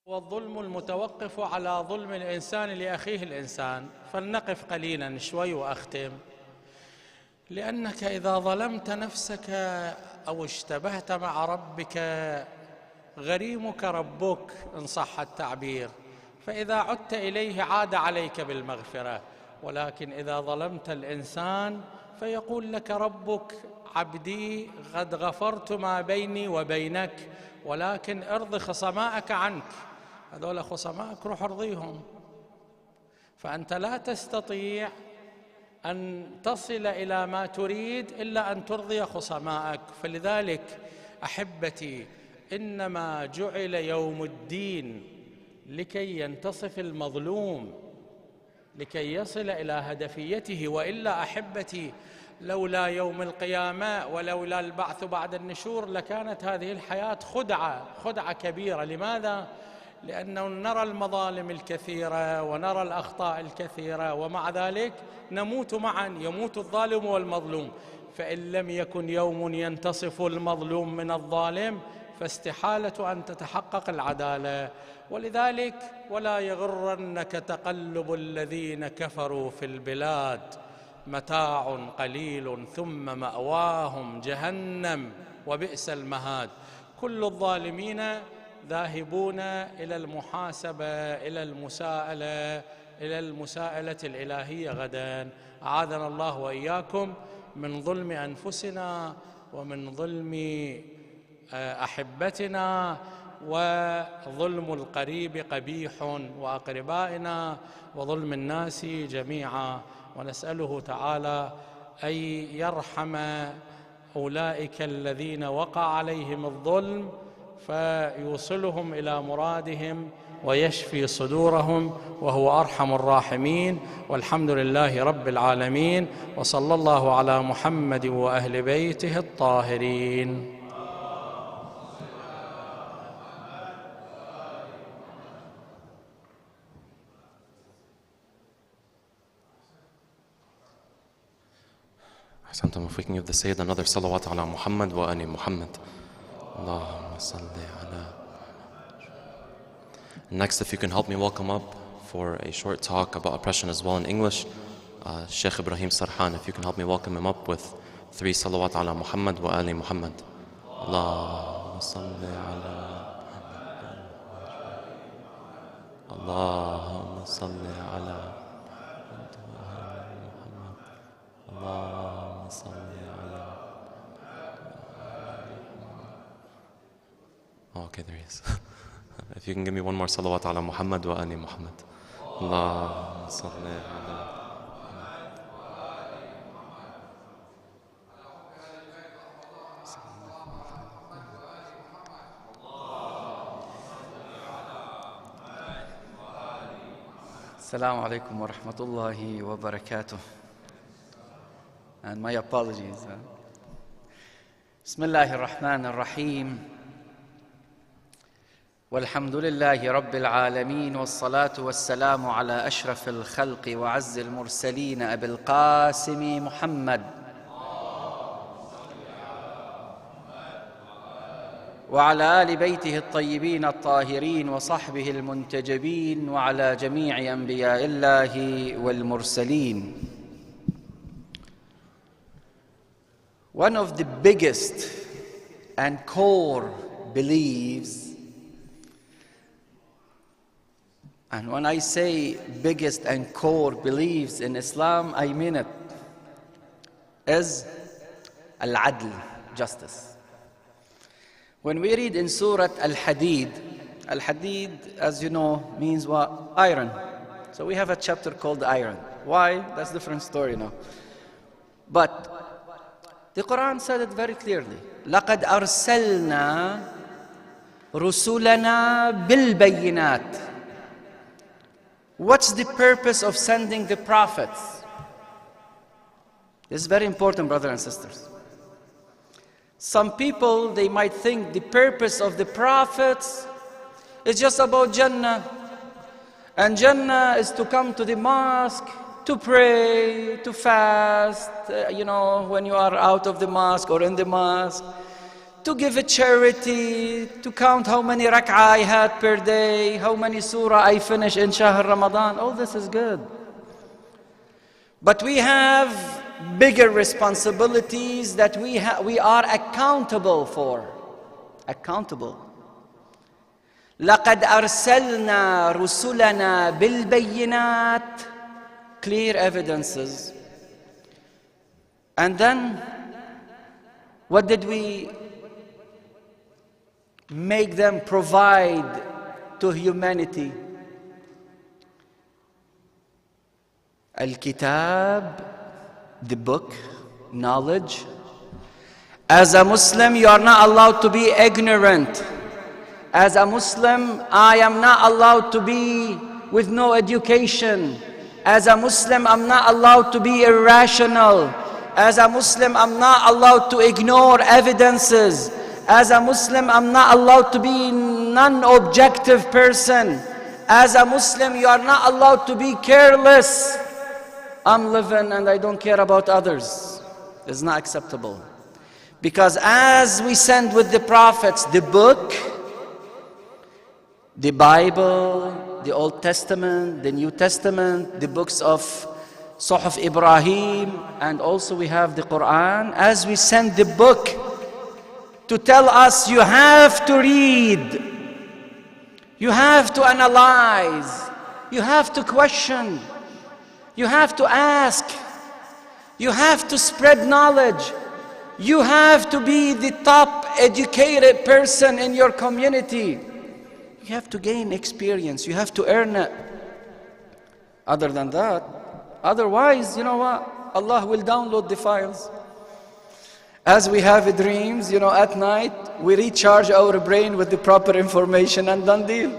والظلم المتوقف على ظلم الإنسان لأخيه الإنسان. فلنقف قليلا شوي وأختم. لأنك إذا ظلمت نفسك أو اشتبهت مع ربك غريمك ربك إن صح التعبير، فإذا عدت إليه عاد عليك بالمغفرة. ولكن إذا ظلمت الإنسان فيقول لك ربك عبدي قد غفرت ما بيني وبينك، ولكن ارض خصمائك عنك. هذول خصمائك روح ارضيهم. فأنت لا تستطيع أن تصل إلى ما تريد إلا أن ترضي خصمائك. فلذلك أحبتي، إنما جعل يوم الدين لكي ينتصف المظلوم، لكي يصل إلى هدفيته. وإلا أحبتي، لولا يوم القيامة ولولا البعث بعد النشور لكانت هذه الحياة خدعة كبيرة. لماذا؟ لأنه نرى المظالم الكثيرة ونرى الأخطاء الكثيرة، ومع ذلك نموت معا، يموت الظالم والمظلوم. فإن لم يكن يوم ينتصف المظلوم من الظالم فاستحالة أن تتحقق العدالة. ولذلك ولا يغرنك تقلب الذين كفروا في البلاد، متاع قليل ثم مأواهم جهنم وبئس المهاد. كل الظالمين ذاهبون إلى المحاسبة، إلى المساءلة الإلهية غدا. أعاذنا الله وإياكم من ظلم أنفسنا ومن ظلم أحبتنا، وظلم القريب قبيح وأقربائنا، وظلم الناس جميعا. ونسأله تعالى أن يرحم أولئك الذين وقع عليهم الظلم فيوصلهم إلى مرادهم ويشفي صدورهم، وهو أرحم الراحمين. والحمد لله رب العالمين، وصلى الله على محمد وأهل بيته الطاهرين. أحسنتم. If we can give the Sayyid another salawat ala Muhammad wa ali Muhammad. Allahumma salli ala. Next, if you can help me welcome up for a short talk about oppression as well in English, Sheikh Ibrahim Sarhan. If you can help me welcome him up with 3 salawat ala Muhammad wa ali Muhammad. Allahumma salli ala. Allahumma salli ala. Allahumma salli ala. Oh, okay, there he is. If you can give me one more salawat ala Muhammad wa ali Muhammad. Allahumma salli ala. Assalamu alaikum wa rahmatullahi wa barakatuh. And my apologies. Bismillahir Rahmanir Rahim. والحمد لله رب العالمين، والصلاة والسلام على أشرف الخلق وعز المرسلين أبي القاسم محمد وعلى آل بيته الطيبين الطاهرين وصحبه المنتجبين وعلى جميع أنبياء الله والمرسلين. One of the biggest and core beliefs, and when I say biggest and core beliefs in Islam, I mean it, is al-adl, justice. When we read in Surah Al-Hadid, Al-Hadid, as you know, means what? Iron. So we have a chapter called Iron. Why? That's a different story now. But the Quran said it very clearly. لَقَدْ أَرْسَلْنَا رُسُلَنَا بِالْبَيِّنَاتِ. What's the purpose of sending the prophets? This is very important, brothers and sisters. Some people, they might think the purpose of the prophets is just about Jannah. And Jannah is to come to the mosque, to pray, to fast, when you are out of the mosque or in the mosque, to give a charity, to count how many rak'ah I had per day, how many surah I finish in Shahr Ramadan. All this is good. But we have bigger responsibilities that we are accountable for. Accountable. لَقَدْ أَرْسَلْنَا رُسُلَنَا بِالْبَيِّنَاتِ. Clear evidences. And then, what did we make them provide to humanity? Al-Kitab, the book, knowledge. As a Muslim, you are not allowed to be ignorant. As a Muslim, I am not allowed to be with no education. As a Muslim, I'm not allowed to be irrational. As a Muslim, I'm not allowed to ignore evidences. As a Muslim, I'm not allowed to be non-objective person. As a Muslim, you are not allowed to be careless. I'm living and I don't care about others. It's not acceptable. Because as we send with the prophets the book, the Bible, the Old Testament, the New Testament, the books of Suhuf Ibrahim, and also we have the Quran, as we send the book to tell us you have to read, you have to analyze, you have to question, you have to ask, you have to spread knowledge, you have to be the top educated person in your community. You have to gain experience, you have to earn it. Other than that, otherwise, you know what? Allah will download the files. As we have dreams, you know, at night, we recharge our brain with the proper information and done deal.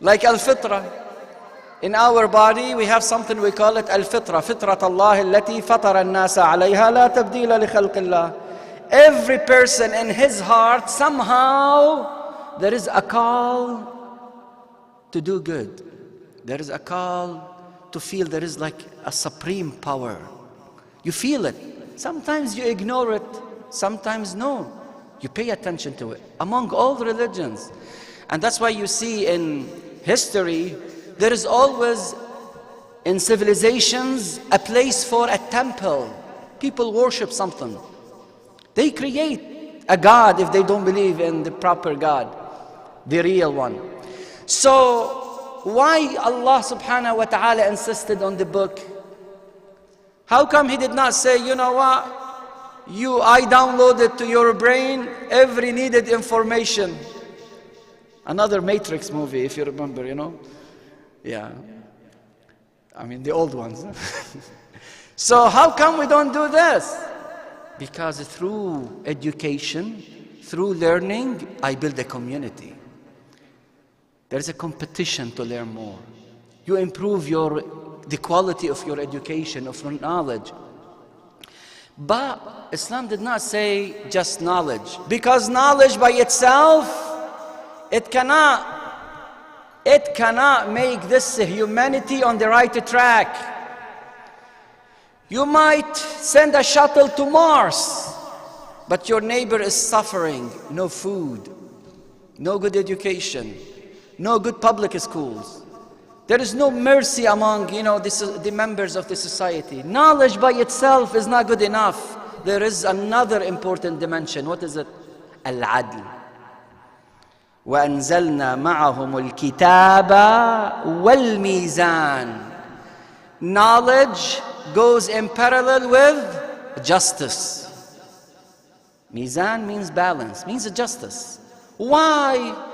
Like al-fitra. In our body, we have something we call it al-fitra. Fitrat Allah allati fatara an-nasa alayha la tabdila li khalqillah. Every person in his heart, somehow, there is a call to do good. There is a call to feel there is like a supreme power. You feel it. Sometimes you ignore it, sometimes no. You pay attention to it. Among all religions. And that's why you see in history, there is always, in civilizations, a place for a temple. People worship something. They create a God if they don't believe in the proper God, the real one. So, why Allah subhanahu wa ta'ala insisted on the book? How come He did not say, you know what, I downloaded to your brain every needed information? Another Matrix movie, if you remember, you know? Yeah. I mean, the old ones. So how come we don't do this? Because through education, through learning, I build a community. There's a competition to learn more. You improve the quality of your education, of your knowledge. But Islam did not say just knowledge. Because knowledge by itself, it cannot make this humanity on the right track. You might send a shuttle to Mars, but your neighbor is suffering. No food, no good education, no good public schools. There is no mercy among, the members of the society. Knowledge by itself is not good enough. There is another important dimension. What is it? Al-adl. وَأَنزَلْنَا مَعَهُمُ الْكِتَابَ وَالْمِيزَانَ. Knowledge goes in parallel with justice. Mizan means balance, means justice. Why?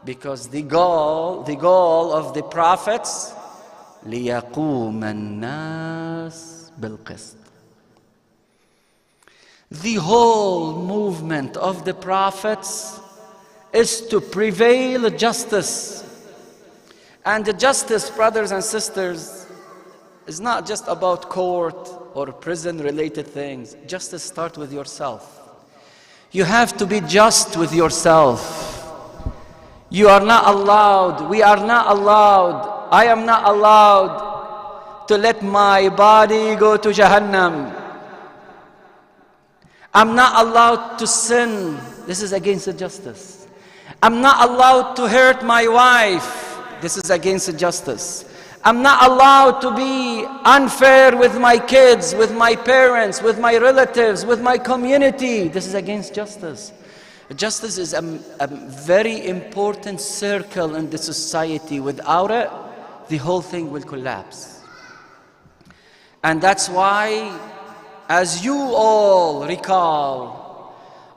Because the goal of the prophets, لِيَقُومَ النَّاسِ بِالْقِسْطِ. The whole movement of the prophets is to prevail justice. And the justice, brothers and sisters, is not just about court or prison-related things. Justice starts with yourself. You have to be just with yourself. You are not allowed, we are not allowed, I am not allowed to let my body go to Jahannam. I'm not allowed to sin. This is against the justice. I'm not allowed to hurt my wife. This is against the justice. I'm not allowed to be unfair with my kids, with my parents, with my relatives, with my community. This is against justice. Justice is a very important circle in the society. Without it, the whole thing will collapse. And that's why, as you all recall,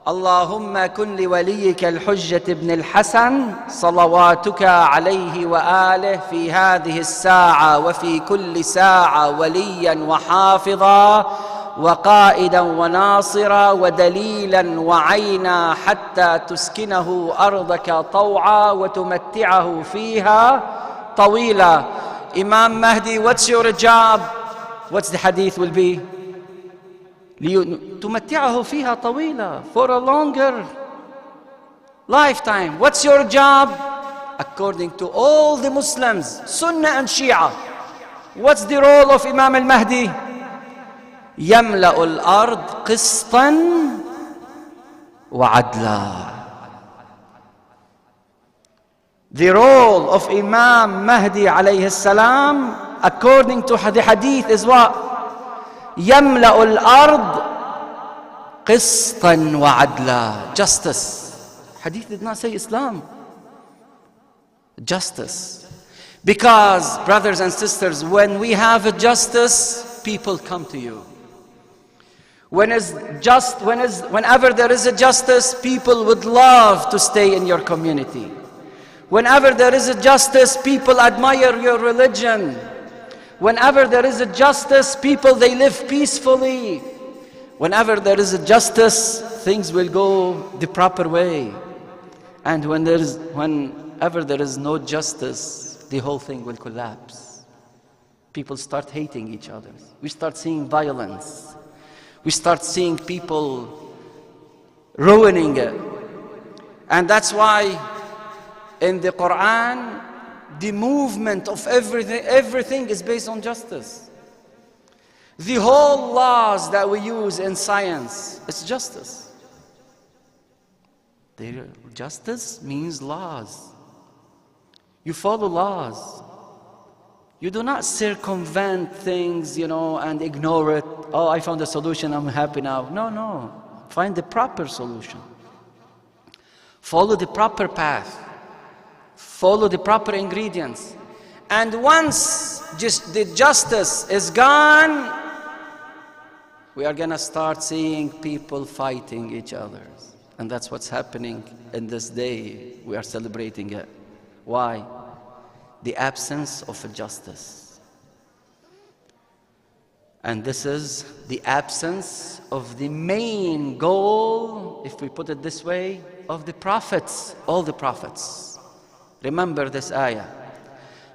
اللهم كن لوليك الحجة ابن الحسن صلواتك عليه وآله في هذه الساعة وفي كل ساعة وليا وحافظا وقائدا وناصرا ودليلا وعينا حتى تسكنه أرضك طوعا وتمتعه فيها طويلا. Imam Mahdi, what's your job? What's the hadith will be? تمتعه فيها طويلة, for a longer lifetime. What's your job? According to all the Muslims, Sunnah and Shia, what's the role of Imam al-Mahdi? يملأ الأرض قسطا وعدلا. The role of Imam Mahdi alayhi salam, according to the hadith, is what? يملأ الأرض قسطا وعدلا. Justice. Hadith did not say Islam. Justice. Because, brothers and sisters, when we have a justice, people come to you. Whenever there is a justice, people would love to stay in your community. Whenever there is a justice, people admire your religion. Whenever there is a justice, people, they live peacefully. Whenever there is a justice, things will go the proper way. And whenever there is no justice, the whole thing will collapse. People start hating each other. We start seeing violence. We start seeing people ruining it. And that's why in the Quran, the movement of everything is based on justice. The whole laws that we use in science, it's justice. Justice means laws. You follow laws. You do not circumvent things, and ignore it. Oh, I found a solution, I'm happy now. No. Find the proper solution. Follow the proper path. Follow the proper ingredients. And once the justice is gone, we are going to start seeing people fighting each other. And that's what's happening in this day. We are celebrating it. Why? The absence of a justice. And this is the absence of the main goal, if we put it this way, of the prophets, all the prophets. Remember this ayah.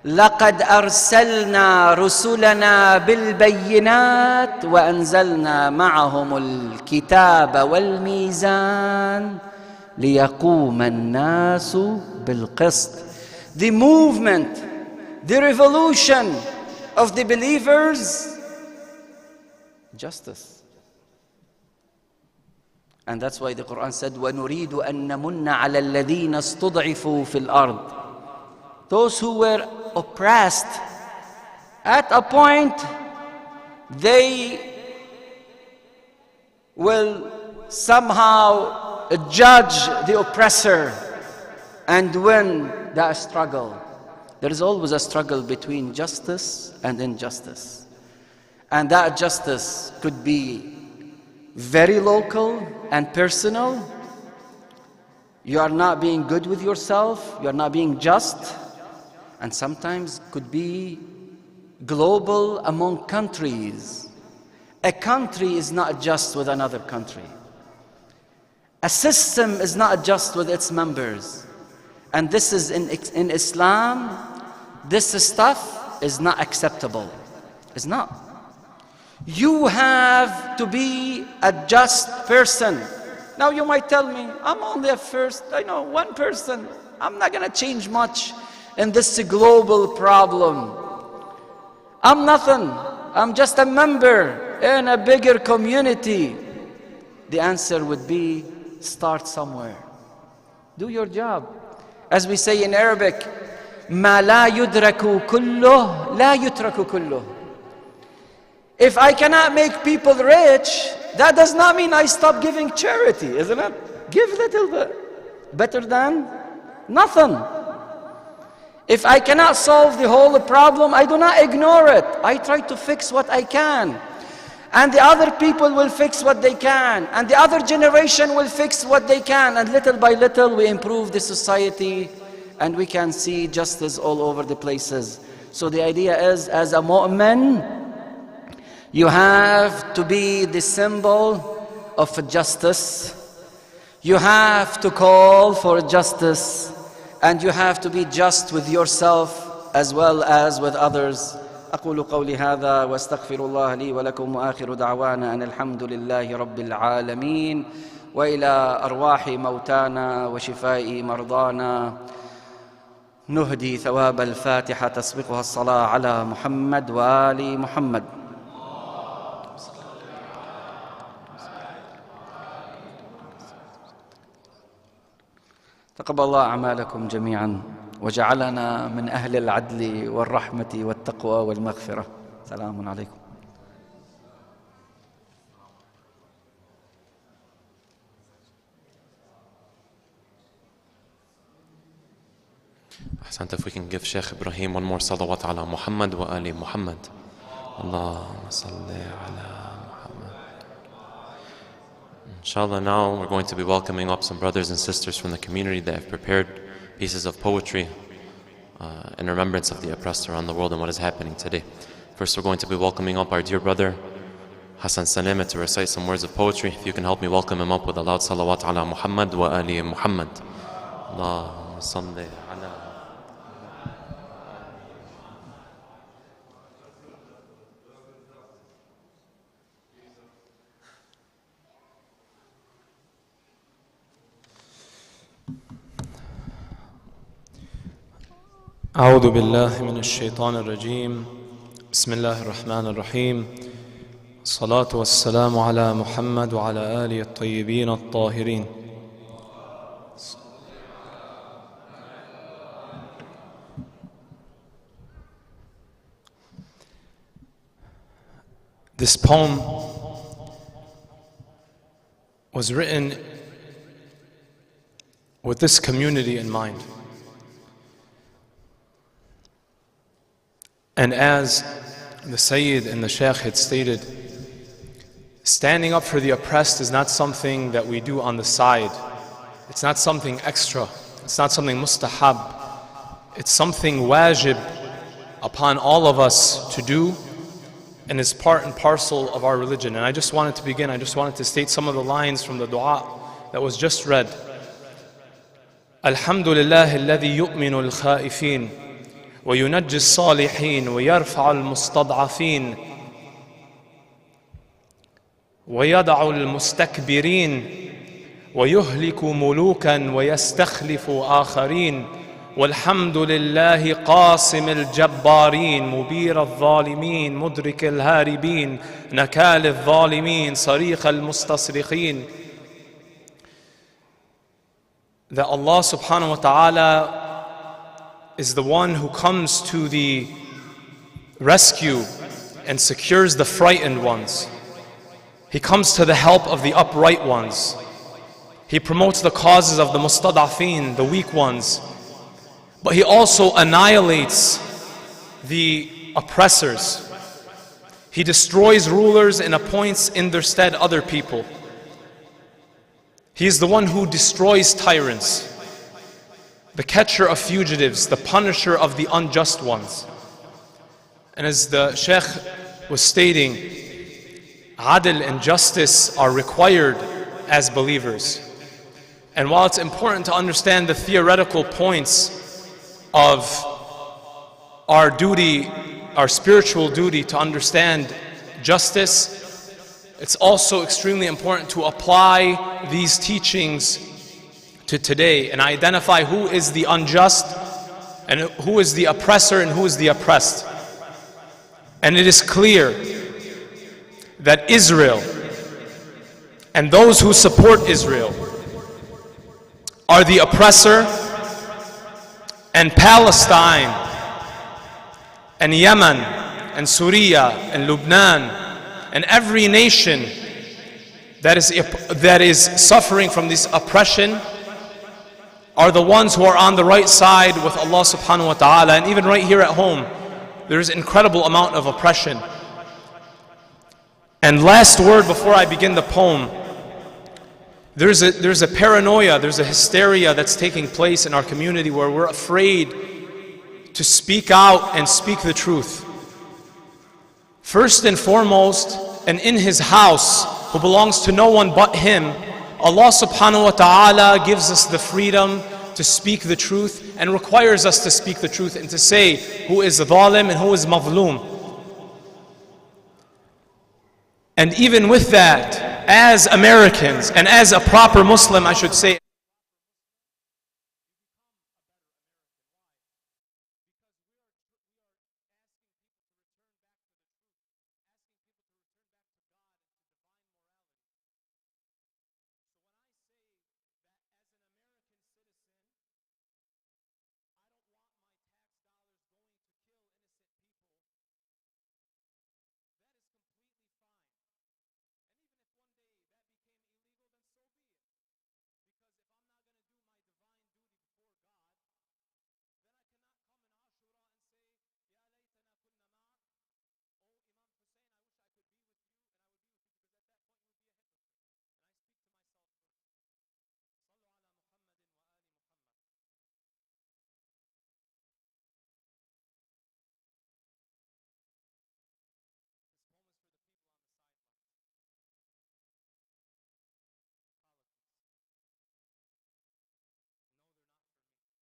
لَقَدْ أَرْسَلْنَا رُسُلَنَا بِالْبَيِّنَاتِ وَأَنزَلْنَا مَعَهُمُ الْكِتَابَ وَالْمِيزَانَ لِيَقُومَ النَّاسُ بِالْقِسْطِ. The movement, the revolution of the believers, justice. And that's why the Quran said, وَنُرِيدُ أَن نَمُنَّ عَلَى الَّذِينَ اسْتُضْعِفُوا فِي الْأَرْضِ. Those who were oppressed, at a point, they will somehow judge the oppressor and win that struggle. There is always a struggle between justice and injustice. And that justice could be very local and personal. You are not being good with yourself, you are not being just. And sometimes could be global among countries. A country is not just with another country. A system is not just with its members. And this is in Islam, this stuff is not acceptable. It's not. You have to be a just person. Now you might tell me, I'm only one person. I'm not going to change much in this global problem. I'm nothing. I'm just a member in a bigger community. The answer would be, start somewhere. Do your job. As we say in Arabic, ما لا يدرك كله لا يترك كله. If I cannot make people rich, that does not mean I stop giving charity, isn't it? Give little bit. Better than nothing. If I cannot solve the whole problem, I do not ignore it. I try to fix what I can. And the other people will fix what they can. And the other generation will fix what they can. And little by little, we improve the society. And we can see justice all over the places. So the idea is, as a mu'min, you have to be the symbol of justice. You have to call for justice. And you have to be just with yourself as well as with others. أقول قولي هذا واستغفر الله لي ولكم وآخر دعوانا أن الحمد لله رب العالمين وإلى أرواح موتانا وشفاء مرضانا نهدي ثواب الفاتحة تسبقها الصلاة على محمد وآل محمد. تقبل الله أعمالكم جميعا وجعلنا من أهل العدل والرحمة والتقوى والمغفرة. سلام عليكم. أحسنت. If we can give Sheikh Ibrahim one more salawat ala Muhammad wa ali Muhammad. Allahumma salli ala Muhammad. Inshallah, now we're going to be welcoming up some brothers and sisters from the community that have prepared pieces of poetry in remembrance of the oppressed around the world and what is happening today. First, we're going to be welcoming up our dear brother Hassan Salema to recite some words of poetry. If you can help me welcome him up with a loud salawat ala Muhammad wa ali Muhammad. Allahumma salli ala. أعوذ بالله من الشيطان الرجيم بسم الله الرحمن الرحيم الصلاة والسلام على محمد وعلى آله الطيبين الطاهرين. This poem was written with this community in mind. And as the Sayyid and the Shaykh had stated, standing up for the oppressed is not something that we do on the side. It's not something extra. It's not something mustahab. It's something wajib upon all of us to do, and is part and parcel of our religion. And I just wanted to state some of the lines from the dua that was just read. Alhamdulillah alladhi yu'minu al-khaifin وينجي الصالحين ويرفع المستضعفين ويضع المستكبرين ويهلك ملوكا ويستخلف آخرين والحمد لله قاسم الجبارين مبير الظالمين مدرك الهاربين نكال الظالمين صريخ المستصرخين. That Allah subhanahu wa ta'ala is the one who comes to the rescue and secures the frightened ones. He comes to the help of the upright ones. He promotes the causes of the mustadafin, the weak ones. But He also annihilates the oppressors. He destroys rulers and appoints in their stead other people. He is the one who destroys tyrants, the catcher of fugitives, the punisher of the unjust ones. And as the Shaykh was stating, adl and justice are required as believers. And while it's important to understand the theoretical points of our duty, our spiritual duty to understand justice, it's also extremely important to apply these teachings to today and identify who is the unjust and who is the oppressor and who is the oppressed. And it is clear that Israel and those who support Israel are the oppressor, and Palestine and Yemen and Syria and Lebanon and every nation that is suffering from this oppression are the ones who are on the right side with Allah subhanahu wa ta'ala. And even right here at home, there's an incredible amount of oppression. And last word before I begin the poem, there's a paranoia, there's a hysteria that's taking place in our community where we're afraid to speak out and speak the truth. First and foremost, and in His house, who belongs to no one but Him, Allah subhanahu wa ta'ala gives us the freedom to speak the truth and requires us to speak the truth and to say who is zalim and who is mazloom. And even with that, as Americans and as a proper Muslim, I should say,